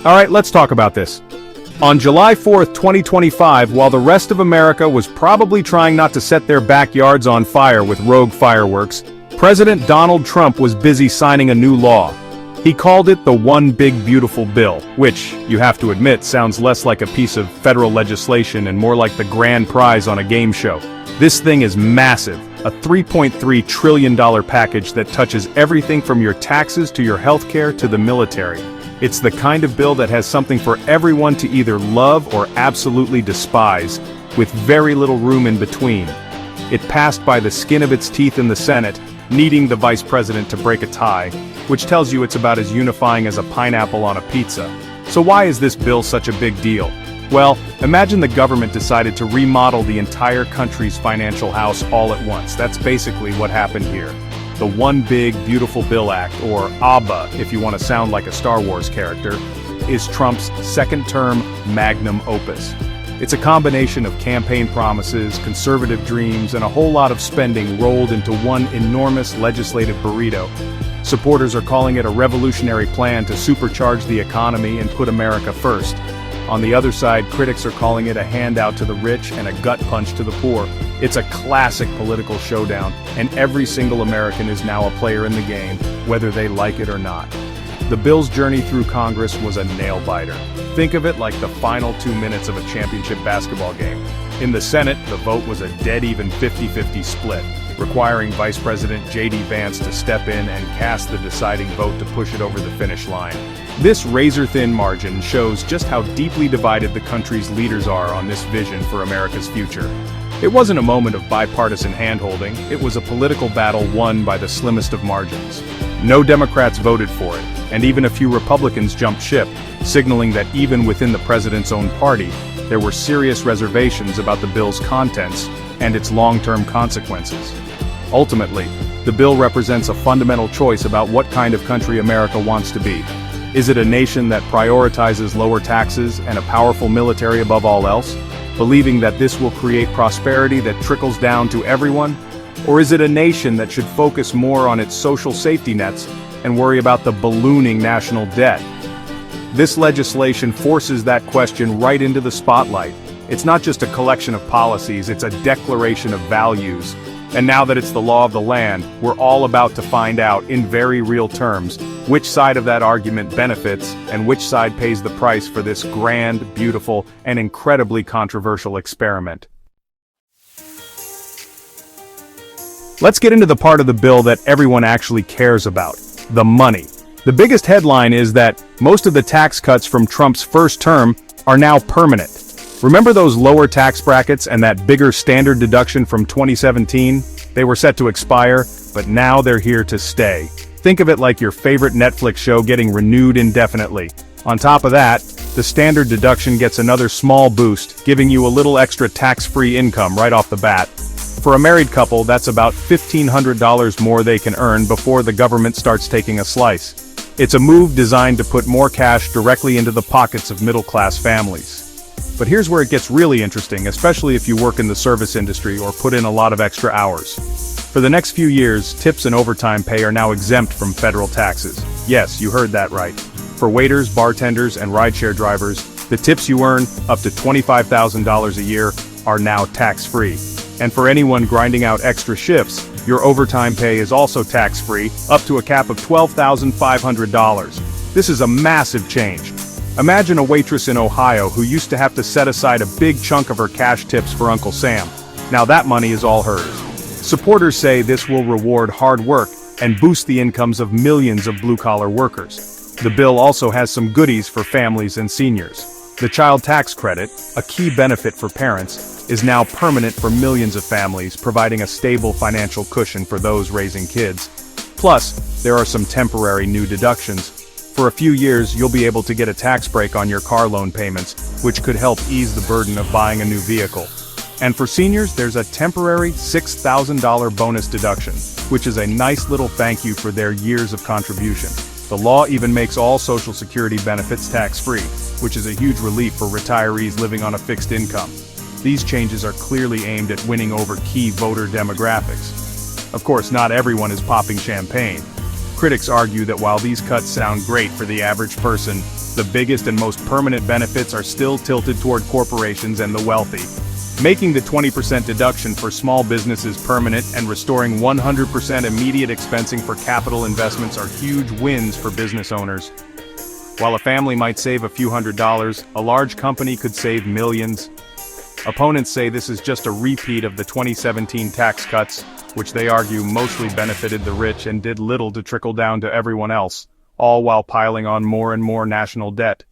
Alright, let's talk about this. On July 4th, 2025, while the rest of America was probably trying not to set their backyards on fire with rogue fireworks, President Donald Trump was busy signing a new law. He called it the One Big Beautiful Bill, which, you have to admit, sounds less like a piece of federal legislation and more like the grand prize on a game show. This thing is massive, a $3.3 trillion package that touches everything from your taxes to your healthcare to the military. It's the kind of bill that has something for everyone to either love or absolutely despise, with very little room in between. It passed by the skin of its teeth in the Senate, needing the vice president to break a tie, which tells you it's about as unifying as a pineapple on a pizza. So why is this bill such a big deal? Well, imagine the government decided to remodel the entire country's financial house all at once. That's basically what happened here. The One Big Beautiful Bill Act, or ABBA if you want to sound like a Star Wars character, is Trump's second-term magnum opus. It's a combination of campaign promises, conservative dreams, and a whole lot of spending rolled into one enormous legislative burrito. Supporters are calling it a revolutionary plan to supercharge the economy and put America first. On the other side, critics are calling it a handout to the rich and a gut punch to the poor. It's a classic political showdown, and every single American is now a player in the game, whether they like it or not. The bill's journey through Congress was a nail-biter. Think of it like the final 2 minutes of a championship basketball game. In the Senate, the vote was a dead-even 50-50 split, requiring Vice President J.D. Vance to step in and cast the deciding vote to push it over the finish line. This razor-thin margin shows just how deeply divided the country's leaders are on this vision for America's future. It wasn't a moment of bipartisan hand-holding, it was a political battle won by the slimmest of margins. No Democrats voted for it, and even a few Republicans jumped ship, signaling that even within the president's own party, there were serious reservations about the bill's contents and its long-term consequences. Ultimately, the bill represents a fundamental choice about what kind of country America wants to be. Is it a nation that prioritizes lower taxes and a powerful military above all else, believing that this will create prosperity that trickles down to everyone? Or is it a nation that should focus more on its social safety nets and worry about the ballooning national debt? This legislation forces that question right into the spotlight. It's not just a collection of policies, it's a declaration of values. And now that it's the law of the land, we're all about to find out, in very real terms, which side of that argument benefits and which side pays the price for this grand, beautiful, and incredibly controversial experiment. Let's get into the part of the bill that everyone actually cares about: the money. The biggest headline is that most of the tax cuts from Trump's first term are now permanent. Remember those lower tax brackets and that bigger standard deduction from 2017? They were set to expire, but now they're here to stay. Think of it like your favorite Netflix show getting renewed indefinitely. On top of that, the standard deduction gets another small boost, giving you a little extra tax-free income right off the bat. For a married couple, that's about $1,500 more they can earn before the government starts taking a slice. It's a move designed to put more cash directly into the pockets of middle-class families. But here's where it gets really interesting, especially if you work in the service industry or put in a lot of extra hours. For the next few years, tips and overtime pay are now exempt from federal taxes. Yes, you heard that right. For waiters, bartenders, and rideshare drivers, the tips you earn, up to $25,000 a year, are now tax-free. And for anyone grinding out extra shifts, your overtime pay is also tax-free, up to a cap of $12,500. This is a massive change. Imagine a waitress in Ohio who used to have to set aside a big chunk of her cash tips for Uncle Sam. Now that money is all hers. Supporters say this will reward hard work and boost the incomes of millions of blue-collar workers. The bill also has some goodies for families and seniors. The child tax credit, a key benefit for parents, is now permanent for millions of families, providing a stable financial cushion for those raising kids. Plus, there are some temporary new deductions. For a few years, you'll be able to get a tax break on your car loan payments, which could help ease the burden of buying a new vehicle. And for seniors, there's a temporary $6,000 bonus deduction, which is a nice little thank you for their years of contribution. The law even makes all Social Security benefits tax-free, which is a huge relief for retirees living on a fixed income. These changes are clearly aimed at winning over key voter demographics. Of course, not everyone is popping champagne. Critics argue that while these cuts sound great for the average person, the biggest and most permanent benefits are still tilted toward corporations and the wealthy. Making the 20% deduction for small businesses permanent and restoring 100% immediate expensing for capital investments are huge wins for business owners. While a family might save a few $100s, a large company could save millions. Opponents say this is just a repeat of the 2017 tax cuts, which they argue mostly benefited the rich and did little to trickle down to everyone else, all while piling on more and more national debt.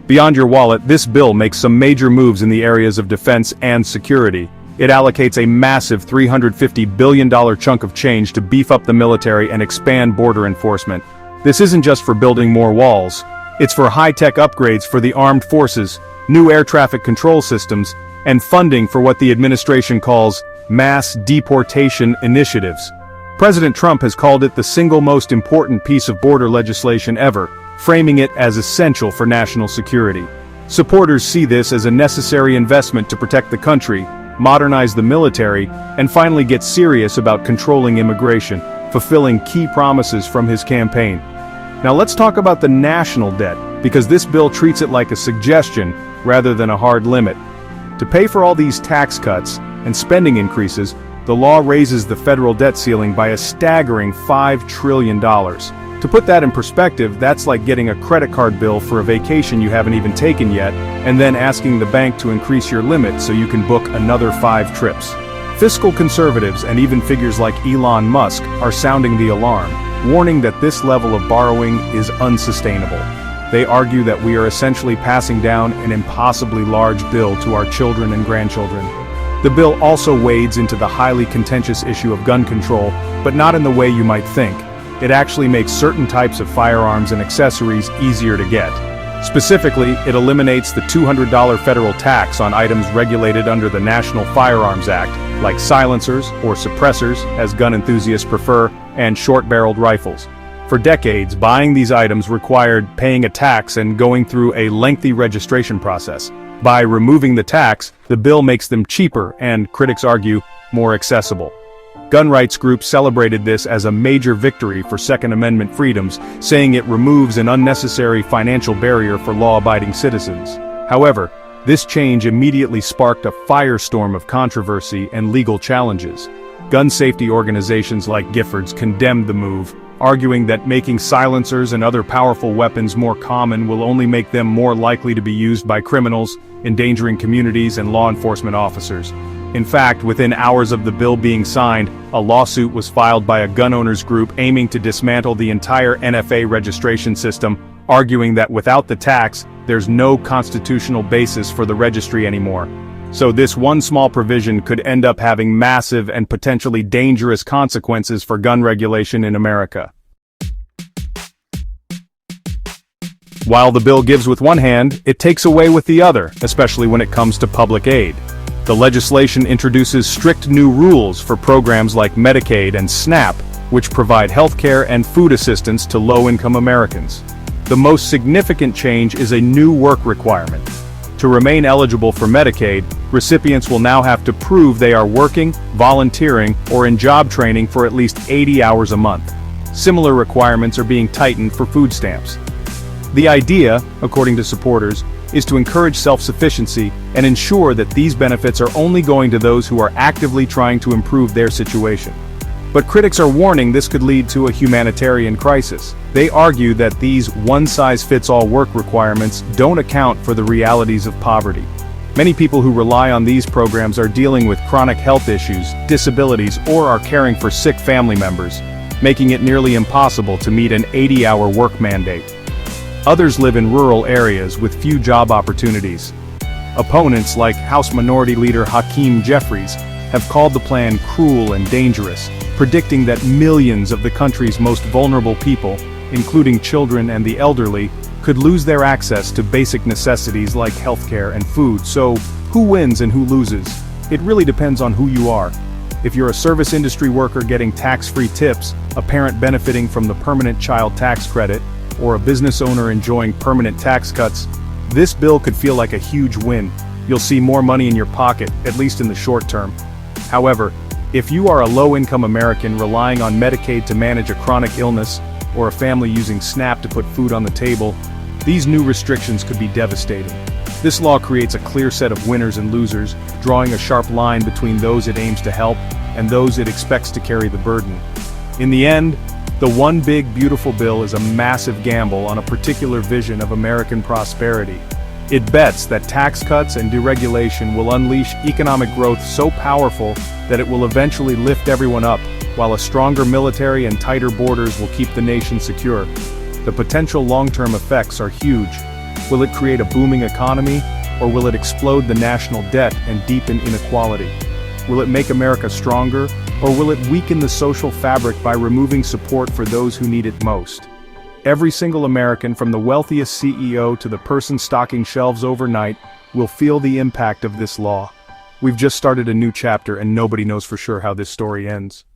Beyond your wallet, this bill makes some major moves in the areas of defense and security. It allocates a massive $350 billion chunk of change to beef up the military and expand border enforcement. This isn't just for building more walls. It's for high-tech upgrades for the armed forces, new air traffic control systems, and funding for what the administration calls mass deportation initiatives. President Trump has called it the single most important piece of border legislation ever, framing it as essential for national security. Supporters see this as a necessary investment to protect the country, modernize the military, and finally get serious about controlling immigration, fulfilling key promises from his campaign. Now let's talk about the national debt, because this bill treats it like a suggestion rather than a hard limit. To pay for all these tax cuts and spending increases, the law raises the federal debt ceiling by a staggering $5 trillion. To put that in perspective, that's like getting a credit card bill for a vacation you haven't even taken yet, and then asking the bank to increase your limit so you can book another 5 trips. Fiscal conservatives and even figures like Elon Musk are sounding the alarm, warning that this level of borrowing is unsustainable. They argue that we are essentially passing down an impossibly large bill to our children and grandchildren. The bill also wades into the highly contentious issue of gun control, but not in the way you might think. It actually makes certain types of firearms and accessories easier to get. Specifically, it eliminates the $200 federal tax on items regulated under the National Firearms Act, like silencers, or suppressors, as gun enthusiasts prefer, and short-barreled rifles. For decades, buying these items required paying a tax and going through a lengthy registration process. By removing the tax, the bill makes them cheaper and, critics argue, more accessible. Gun rights groups celebrated this as a major victory for Second Amendment freedoms, saying it removes an unnecessary financial barrier for law-abiding citizens. However, this change immediately sparked a firestorm of controversy and legal challenges. Gun safety organizations like Giffords condemned the move, arguing that making silencers and other powerful weapons more common will only make them more likely to be used by criminals, endangering communities and law enforcement officers. In fact, within hours of the bill being signed, a lawsuit was filed by a gun owners group aiming to dismantle the entire NFA registration system, arguing that without the tax, there's no constitutional basis for the registry anymore. So this one small provision could end up having massive and potentially dangerous consequences for gun regulation in America. While the bill gives with one hand, it takes away with the other, especially when it comes to public aid. The legislation introduces strict new rules for programs like Medicaid and SNAP, which provide healthcare and food assistance to low-income Americans. The most significant change is a new work requirement. To remain eligible for Medicaid, recipients will now have to prove they are working, volunteering, or in job training for at least 80 hours a month. Similar requirements are being tightened for food stamps. The idea, according to supporters, is to encourage self-sufficiency and ensure that these benefits are only going to those who are actively trying to improve their situation. But critics are warning this could lead to a humanitarian crisis. They argue that these one-size-fits-all work requirements don't account for the realities of poverty. Many people who rely on these programs are dealing with chronic health issues, disabilities, or are caring for sick family members, making it nearly impossible to meet an 80-hour work mandate. Others live in rural areas with few job opportunities. Opponents like House Minority Leader Hakeem Jeffries have called the plan cruel and dangerous, predicting that millions of the country's most vulnerable people, including children and the elderly, could lose their access to basic necessities like healthcare and food. So, who wins and who loses? It really depends on who you are. If you're a service industry worker getting tax-free tips, a parent benefiting from the permanent child tax credit, or a business owner enjoying permanent tax cuts, this bill could feel like a huge win. You'll see more money in your pocket, at least in the short term. However, If you are a low-income American relying on Medicaid to manage a chronic illness, or a family using SNAP to put food on the table, these new restrictions could be devastating. This law creates a clear set of winners and losers, drawing a sharp line between those it aims to help and those it expects to carry the burden. In the end, the One Big Beautiful Bill is a massive gamble on a particular vision of American prosperity. It bets that tax cuts and deregulation will unleash economic growth so powerful that it will eventually lift everyone up, while a stronger military and tighter borders will keep the nation secure. The potential long-term effects are huge. Will it create a booming economy, or will it explode the national debt and deepen inequality? Will it make America stronger, or will it weaken the social fabric by removing support for those who need it most? Every single American, from the wealthiest CEO to the person stocking shelves overnight, will feel the impact of this law. We've just started a new chapter and nobody knows for sure how this story ends.